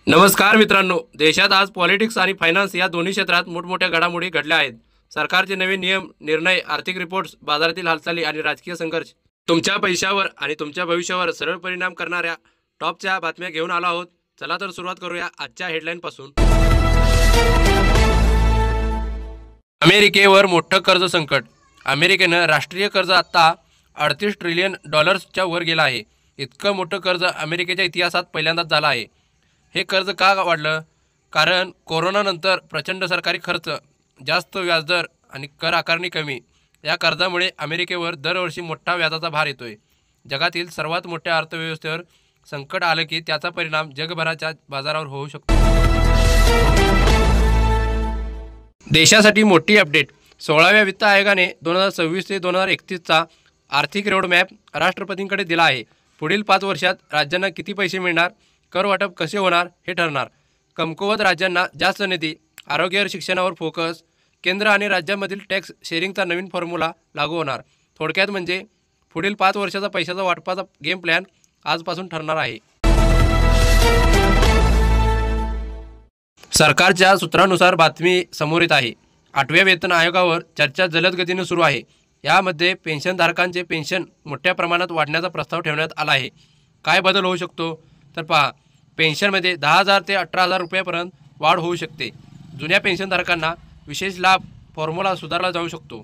नमस्कार मित्रांनो, देशात आज पॉलिटिक्स आणि फायनान्स या दोन्ही क्षेत्रात मोठमोठ्या घडामोडी घडल्या आहेत। सरकारचे नवे नियम, निर्णय, आर्थिक रिपोर्ट्स, बाजारातील हालचाली आणि राजकीय संघर्ष तुमच्या पैशावर आणि तुमच्या भविष्यावर सरळ परिणाम करणाऱ्या टॉपच्या बातम्या घेऊन आलो आहोत। चला तर सुरुवात करूया आजच्या हेडलाईन पासून। अमेरिकेवर मोठं कर्ज संकट। अमेरिकेनं राष्ट्रीय कर्ज आता 38 ट्रिलियन डॉलर्सच्या वर गेला आहे। इतकं मोठं कर्ज अमेरिकेच्या इतिहासात पहिल्यांदाच झालं आहे। हे कर्ज का वाढलं? कारण कोरोनानंतर प्रचंड सरकारी खर्च, जास्त व्याजदर आणि कर आकारणी कमी या कर्जामुळे अमेरिकेवर दरवर्षी मोठा व्याजाचा भार येतोय। जगातील सर्वात मोठ्या अर्थव्यवस्थेवर संकट आलं की त्याचा परिणाम जगभराच्या बाजारावर होऊ शकतो। देशासाठी मोठी अपडेट। 16व्या वित्त आयोगाने 2026 ते 2031चा आर्थिक रोडमॅप राष्ट्रपतींकडे दिला आहे। पुढील 5 वर्षात राज्यांना किती पैसे मिळणार, कर वाटप कसे होणार हे ठरणार। कमकुवत राज्यांना जास्त निधी, आरोग्य शिक्षणावर फोकस, केंद्र आणि राज्यांमधील टॅक्स शेअरिंगचा नवीन फॉर्म्युला लागू होणार। थोडक्यात म्हणजे पुढील 5 वर्षाचा पैशाचा वाटपाचा गेम प्लॅन आजपासून ठरणार आहे। सरकारच्या सूत्रानुसार बातमी समोर येत आहे। 8व्या वेतन आयोगावर चर्चा जलद गतीने सुरू आहे। यामध्ये पेन्शनधारकांचे पेन्शन मोठ्या प्रमाणात वाढण्याचा प्रस्ताव ठेवण्यात आला आहे। काय बदल होऊ शकतो तर पहा, पेन्शनमध्ये 10,000 ते 18,000 रुपयापर्यंत वाढ होऊ शकते। जुन्या पेन्शनधारकांना विशेष लाभ फॉर्म्युला सुधारला जाऊ शकतो।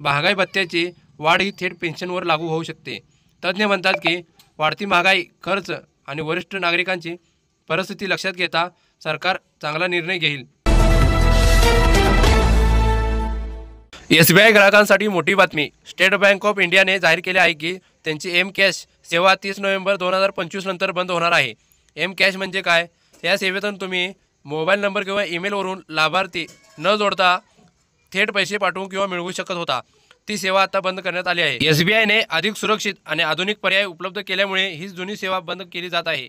महागाई भत्त्याची वाढ ही थेट पेन्शनवर लागू होऊ शकते। तज्ज्ञ म्हणतात की वाढती महागाई, खर्च आणि वरिष्ठ नागरिकांची परिस्थिती लक्षात घेता सरकार चांगला निर्णय घेईल। SBI ग्राहकांसाठी मोठी बातमी। स्टेट बँक ऑफ इंडियाने जाहीर केले आहे की त्यांची एम कॅश सेवा 30 नोव्हेंबर 2025 नंतर बंद होणार आहे। एम कॅश म्हणजे काय? या सेवेतून तुम्ही मोबाईल नंबर किंवा ईमेलवरून लाभार्थी न जोडता थेट पैसे पाठवू किंवा मिळवू शकत होता। ती सेवा आता बंद करण्यात आली आहे। SBIने अधिक सुरक्षित आणि आधुनिक पर्याय उपलब्ध केल्यामुळे ही जुनी सेवा बंद केली जात आहे।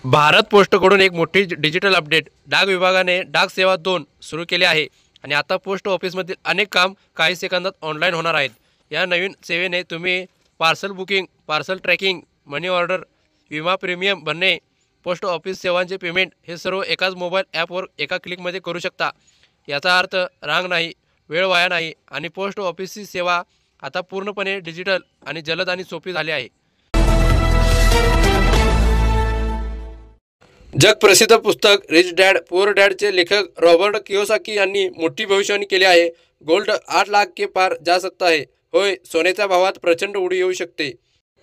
भारत पोस्टकडून एक मोठी डिजिटल अपडेट। डाक विभागाने डाक सेवा 2 सुरू केली आहे आणि आता पोस्ट ऑफिसमधील अनेक काम काही सेकंदात ऑनलाईन होणार आहेत। या नवीन सेवेने तुम्ही पार्सल बुकिंग, पार्सल ट्रॅकिंग, मनी ऑर्डर, विमा प्रीमियम भरणे, पोस्ट ऑफिस सेवांचे पेमेंट हे सर्व एकाच मोबाईल ॲपवर एका क्लिकमध्ये करू शकता। याचा अर्थ रांग नाही, वेळ वाया नाही आणि पोस्ट ऑफिसची सेवा आता पूर्णपणे डिजिटल आणि जलद आणि सोपी झाली आहे। जगप्रसिद्ध पुस्तक रिच डॅड पुअर डॅडचे लेखक रॉबर्ट कियोसाकी यांनी मोठी भविष्यवाणी केली आहे। गोल्ड 8 लाख के पार जा सकता है। होय, सोन्याच्या भावात प्रचंड उडी येऊ शकते।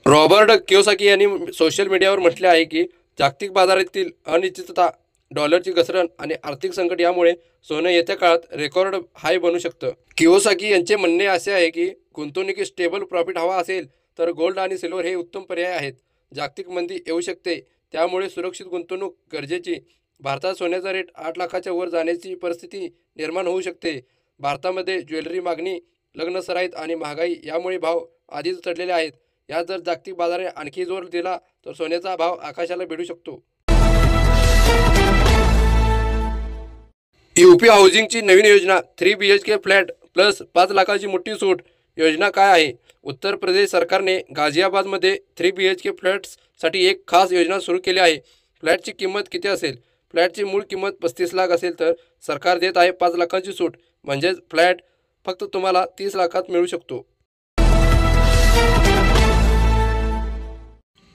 रॉबर्ट कियोसाकी यांनी सोशल मीडियावर म्हटले आहे की जागतिक बाजारातील अनिश्चितता, डॉलरची घसरण आणि आर्थिक संकट यामुळे सोनं येत्या काळात रेकॉर्ड हाय बनू शकतं। कियोसाकी यांचे म्हणणे असे आहे की गुंतवणुकीत स्टेबल प्रॉफिट हवा असेल तर गोल्ड आणि सिल्वर हे उत्तम पर्याय आहेत। जागतिक मंदी येऊ शकते, त्यामुळे सुरक्षित गुंतवणूक गरजेची। भारतात सोन्याचा रेट 8 लाखाच्या वर जाण्याची परिस्थिती निर्माण होऊ शकते। भारतामध्ये ज्वेलरी मागणी, लग्न सराईत आणि महागाई यामुळे भाव आधीच चढलेले आहेत। यात जर जागतिक बाजाराने आणखी जोर दिला तर सोन्याचा भाव आकाशाला भिडू शकतो। यूपी हाऊसिंगची नवीन योजना 3 BHK फ्लॅट प्लस 5 लाखाची मोठी सूट। योजना काय आहे? उत्तर प्रदेश सरकारने गाझियाबादमध्ये 3 BHK फ्लॅट्ससाठी एक खास योजना सुरू केली आहे। फ्लॅटची किंमत किती असेल? फ्लॅटची मूळ किंमत 35 लाख असेल तर सरकार देत आहे 5 लाखांची सूट, म्हणजेच फ्लॅट फक्त तुम्हाला 30 लाखात मिळू शकतो।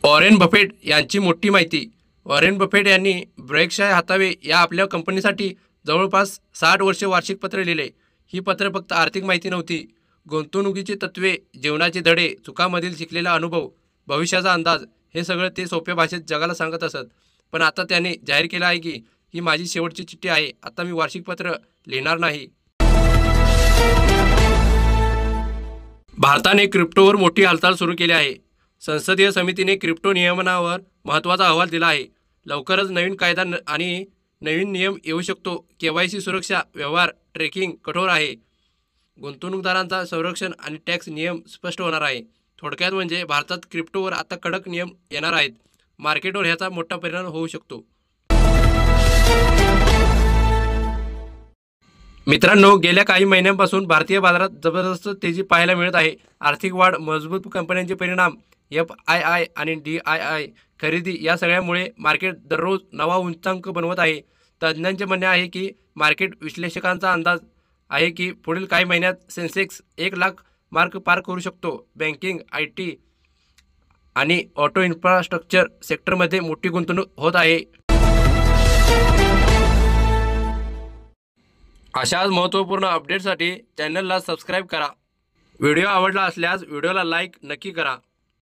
वॉरेन बफेट यांची मोठी माहिती। वॉरेन बफेट यांनी बर्कशायर हॅथावे या आपल्या कंपनीसाठी जवळपास 60 वर्षे वार्षिक पत्र लिहिले। ही पत्र फक्त आर्थिक माहिती नव्हती, गुंतवणुकीची तत्त्वे, जीवनाचे धडे, चुकांमधील शिकलेला अनुभव, भविष्याचा अंदाज हे सगळं ते सोप्या भाषेत जगाला सांगत असत। पण आता त्याने जाहीर केलं आहे की ही माझी शेवटची चिठ्ठी आहे, आता मी वार्षिक पत्र लिहिणार नाही। भारताने क्रिप्टोवर मोठी हालचाल सुरू केली आहे। संसदीय समितीने क्रिप्टो नियमनावर महत्त्वाचा अहवाल दिला आहे। लवकरच नवीन कायदा आणि नवीन नियम येऊ शकतो। KYC सुरक्षा, व्यवहार ट्रेकिंग कठोर आहे। गुंतवणूकदारांचा संरक्षण आणि टॅक्स नियम स्पष्ट होणार आहे। थोडक्यात म्हणजे भारतात क्रिप्टोवर आता कडक नियम येणार आहेत। मार्केटवर ह्याचा मोठा परिणाम होऊ शकतो। मित्रांनो, गेल्या काही महिन्यांपासून भारतीय बाजारात जबरदस्त तेजी पाहायला मिळत आहे। आर्थिक वाढ, मजबूत कंपन्यांचे परिणाम FII आणि DII खरेदी या सगळ्यामुळे मार्केट दररोज नवा उच्चांक बनवत आहे. तज्ज्ञांचे म्हणणे आहे की मार्केट विश्लेषकांचा अंदाज आहे की पुढील काही महिन्यात सेन्सेक्स 1,00,000 मार्क पार करू शकतो. बँकिंग, IT आणि ऑटो इन्फ्रास्ट्रक्चर सेक्टरमध्ये मोठी गुंतवणूक होत आहे. अशाच महत्त्वपूर्ण अपडेटसाठी चॅनलला सबस्क्राईब करा. व्हिडिओ आवडला असल्यास व्हिडिओला लाईक नक्की करा.